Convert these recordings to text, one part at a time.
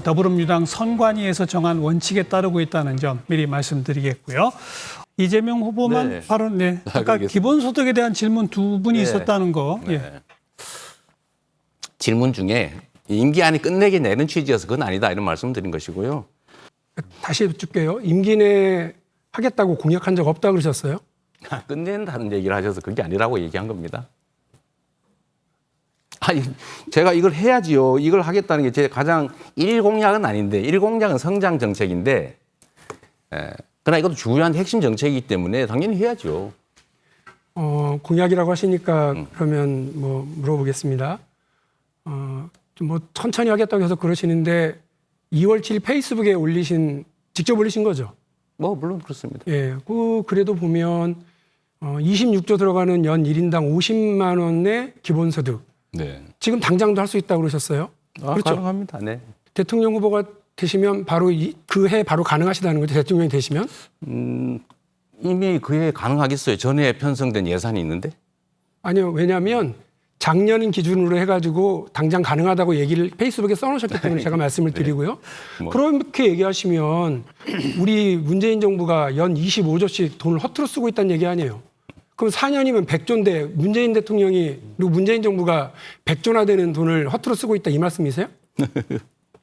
더불어민주당 선관위에서 정한 원칙에 따르고 있다는 점 미리 말씀드리겠고요. 이재명 후보만 네. 바로 아까 기본소득에 대한 질문 두 분이 있었다는 거. 네. 예. 질문 중에 임기 안에 끝내게 내는 취지여서 그건 아니다 이런 말씀드린 것이고요. 다시 여쭙게요. 임기 내 하겠다고 공약한 적 없다 그러셨어요? 끝낸다는 얘기를 하셔서 그게 아니라고 얘기한 겁니다. 아니, 제가 이걸 해야지요. 이걸 하겠다는 게 제 가장 일 공약은 아닌데, 일 공약은 성장 정책인데, 그러나 이것도 중요한 핵심 정책이기 때문에 당연히 해야죠. 공약이라고 하시니까 그러면 뭐 물어보겠습니다. 좀 뭐 천천히 하겠다고 해서 그러시는데 2월 7일 페이스북에 직접 올리신 거죠? 뭐 물론 그렇습니다. 예, 그래도 보면 26조 들어가는 연 1인당 50만 원의 기본소득. 네. 지금 당장도 할 수 있다고 그러셨어요? 그렇죠. 가능합니다. 네. 대통령 후보가 되시면 바로 그 해 바로 가능하시다는 거죠. 대통령이 되시면? 이미 그해 가능하겠어요. 전에 편성된 예산이 있는데. 아니요. 왜냐하면 작년 기준으로 해가지고 당장 가능하다고 얘기를 페이스북에 써놓으셨기 때문에 제가 말씀을 드리고요. 그렇게 얘기하시면 우리 문재인 정부가 연 25조씩 돈을 허투루 쓰고 있다는 얘기 아니에요. 그럼 4년이면 100조인데 문재인 대통령이 그리고 문재인 정부가 100조나 되는 돈을 허투루 쓰고 있다 이 말씀이세요?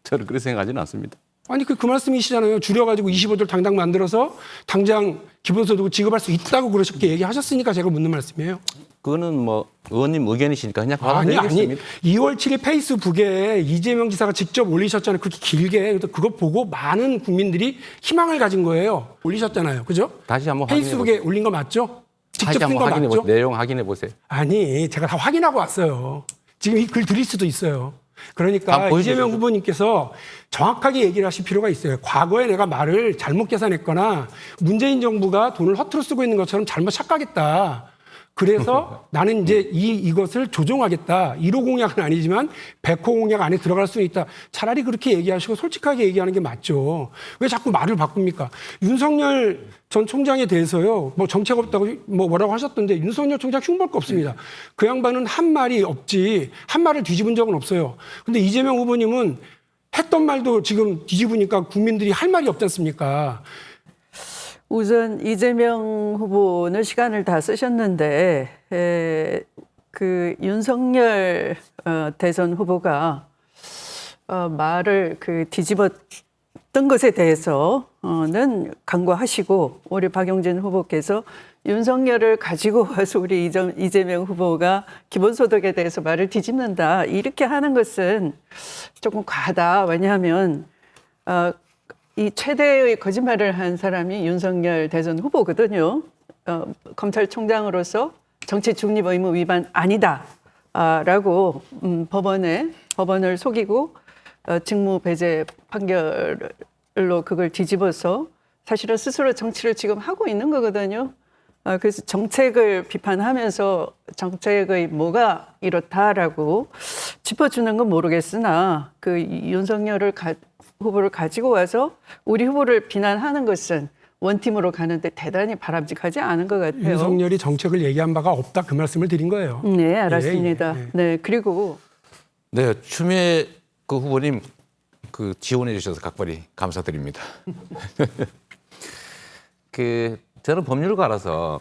저는 그렇게 생각하지는 않습니다. 아니 그 말씀이시잖아요. 줄여가지고 25조를 당장 만들어서 당장 기본소득을 지급할 수 있다고 그렇게 얘기하셨으니까 제가 묻는 말씀이에요. 그거는 뭐 의원님 의견이시니까 그냥 아니 받아들이겠습니다. 2월 7일 페이스북에 이재명 지사가 직접 올리셨잖아요. 그렇게 길게. 그래서 그거 보고 많은 국민들이 희망을 가진 거예요. 올리셨잖아요. 그죠? 다시 한번 페이스북에 올린 거 맞죠? 직접 다시 쓴 한번 거 확인해 맞죠? 보세요. 내용 확인해 보세요. 아니 제가 다 확인하고 왔어요. 지금 이 글 드릴 수도 있어요. 그러니까 이재명 후보님께서 정확하게 얘기를 하실 필요가 있어요. 과거에 내가 말을 잘못 계산했거나 문재인 정부가 돈을 허투루 쓰고 있는 것처럼 잘못 착각했다. 그래서 나는 이제 이것을 조정하겠다. 1호 공약은 아니지만 100호 공약 안에 들어갈 수는 있다. 차라리 그렇게 얘기하시고 솔직하게 얘기하는 게 맞죠. 왜 자꾸 말을 바꿉니까? 윤석열 전 총장에 대해서요. 뭐 정책 없다고 뭐라고 하셨던데 윤석열 총장 흉볼 거 없습니다. 그 양반은 한 말이 없지 한 말을 뒤집은 적은 없어요. 근데 이재명 후보님은 했던 말도 지금 뒤집으니까 국민들이 할 말이 없지 않습니까? 우선 이재명 후보는 시간을 다 쓰셨는데 그 윤석열 대선 후보가 말을 뒤집었던 것에 대해서는 간과하시고 우리 박용진 후보께서 윤석열을 가지고 와서 우리 이재명 후보가 기본소득에 대해서 말을 뒤집는다 이렇게 하는 것은 조금 과하다. 왜냐하면 이 최대의 거짓말을 한 사람이 윤석열 대선 후보거든요. 검찰총장으로서 정치 중립 의무 위반 아니다라고 법원을 속이고 직무 배제 판결로 그걸 뒤집어서 사실은 스스로 정치를 지금 하고 있는 거거든요. 그래서 정책을 비판하면서 정책의 뭐가 이렇다라고 짚어주는 건 모르겠으나 그 윤석열을 후보를 가지고 와서 우리 후보를 비난하는 것은 원팀으로 가는데 대단히 바람직하지 않은 것 같아요. 윤석열이 정책을 얘기한 바가 없다 그 말씀을 드린 거예요. 네, 알았습니다. 예. 네, 그리고 네, 추미애 그 후보님 지원해 주셔서 각별히 감사드립니다. 저는 법률가라서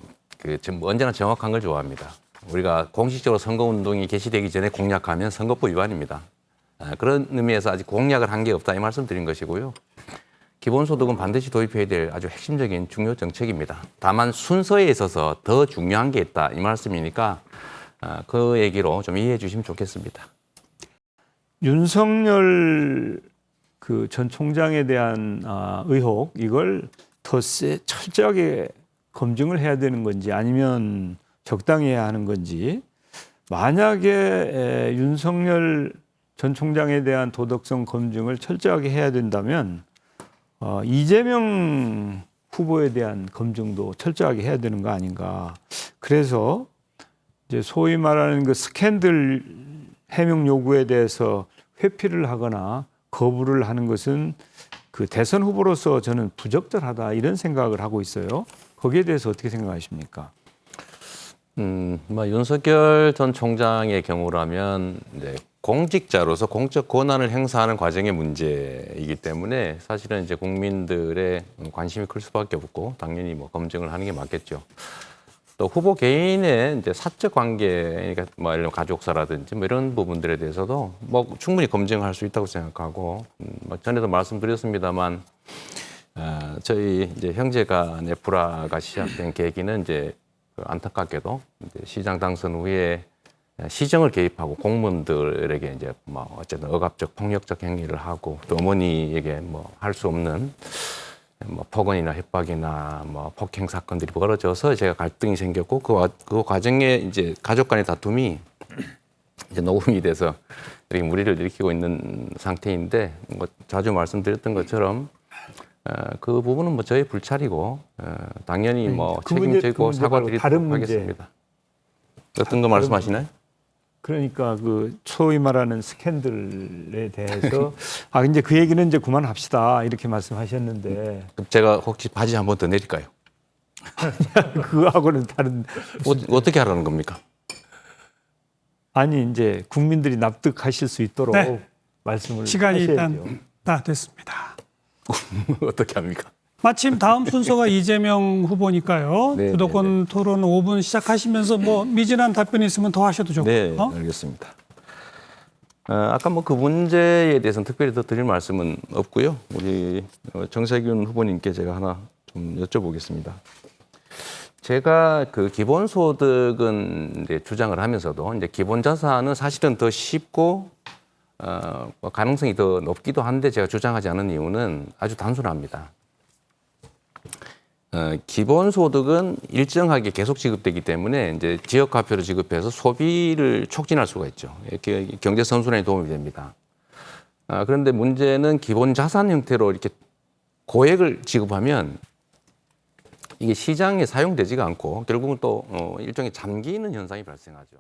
언제나 정확한 걸 좋아합니다. 우리가 공식적으로 선거운동이 개시되기 전에 공약하면 선거법 위반입니다. 그런 의미에서 아직 공약을 한 게 없다 이 말씀 드린 것이고요. 기본소득은 반드시 도입해야 될 아주 핵심적인 중요 정책입니다. 다만 순서에 있어서 더 중요한 게 있다 이 말씀이니까 그 얘기로 좀 이해해 주시면 좋겠습니다. 윤석열 전 총장에 대한 의혹 이걸 더 철저하게 검증을 해야 되는 건지 아니면 적당히 해야 하는 건지 만약에 윤석열 전 총장에 대한 도덕성 검증을 철저하게 해야 된다면 이재명 후보에 대한 검증도 철저하게 해야 되는 거 아닌가. 그래서 이제 소위 말하는 그 스캔들 해명 요구에 대해서 회피를 하거나 거부를 하는 것은 그 대선 후보로서 저는 부적절하다 이런 생각을 하고 있어요. 거기에 대해서 어떻게 생각하십니까? 뭐 윤석열 전 총장의 경우라면 이제 공직자로서 공적 권한을 행사하는 과정의 문제이기 때문에 사실은 이제 국민들의 관심이 클 수밖에 없고 당연히 뭐 검증을 하는 게 맞겠죠. 또 후보 개인의 이제 사적 관계, 그러니까 뭐 예를 들면 가족사라든지 뭐 이런 부분들에 대해서도 뭐 충분히 검증할 수 있다고 생각하고 뭐 전에도 말씀드렸습니다만 저희 이제 형제간의 불화가 시작된 계기는 이제 안타깝게도 이제 시장 당선 후에 시정을 개입하고 공무원들에게 이제 뭐 어쨌든 억압적 폭력적 행위를 하고 또 어머니에게 뭐 할 수 없는 뭐 폭언이나 협박이나 뭐 폭행 사건들이 벌어져서 제가 갈등이 생겼고 그 과정에 이제 가족 간의 다툼이 이제 녹음이 돼서 이렇게 무리를 일으키고 있는 상태인데 뭐 자주 말씀드렸던 것처럼 그 부분은 뭐 저희 불찰이고 당연히 뭐 책임지고 사과드리도록 하겠습니다. 어떤 거 말씀하시나요? 그러니까 그 소위 말하는 스캔들에 대해서 이제 그 얘기는 이제 그만합시다 이렇게 말씀하셨는데 그럼 제가 혹시 바지 한 번 더 내릴까요? 그거하고는 다른 어떻게 하라는 겁니까? 아니 이제 국민들이 납득하실 수 있도록 네. 말씀을 시간이 하셔야죠. 일단 다 됐습니다. 어떻게 합니까? 마침 다음 순서가 이재명 후보니까요. 네, 주도권 토론 5분 시작하시면서 뭐 미진한 답변이 있으면 더 하셔도 좋고요. 네, 알겠습니다. 아까 뭐 그 문제에 대해서는 특별히 더 드릴 말씀은 없고요. 우리 정세균 후보님께 제가 하나 좀 여쭤보겠습니다. 제가 그 기본소득은 이제 주장을 하면서도 이제 기본자산은 사실은 더 쉽고 가능성이 더 높기도 한데 제가 주장하지 않은 이유는 아주 단순합니다. 기본소득은 일정하게 계속 지급되기 때문에 이제 지역화표를 지급해서 소비를 촉진할 수가 있죠. 이렇게 경제 선순환에 도움이 됩니다. 그런데 문제는 기본자산 형태로 이렇게 고액을 지급하면 이게 시장에 사용되지가 않고 결국은 또 일종의 잠기는 현상이 발생하죠.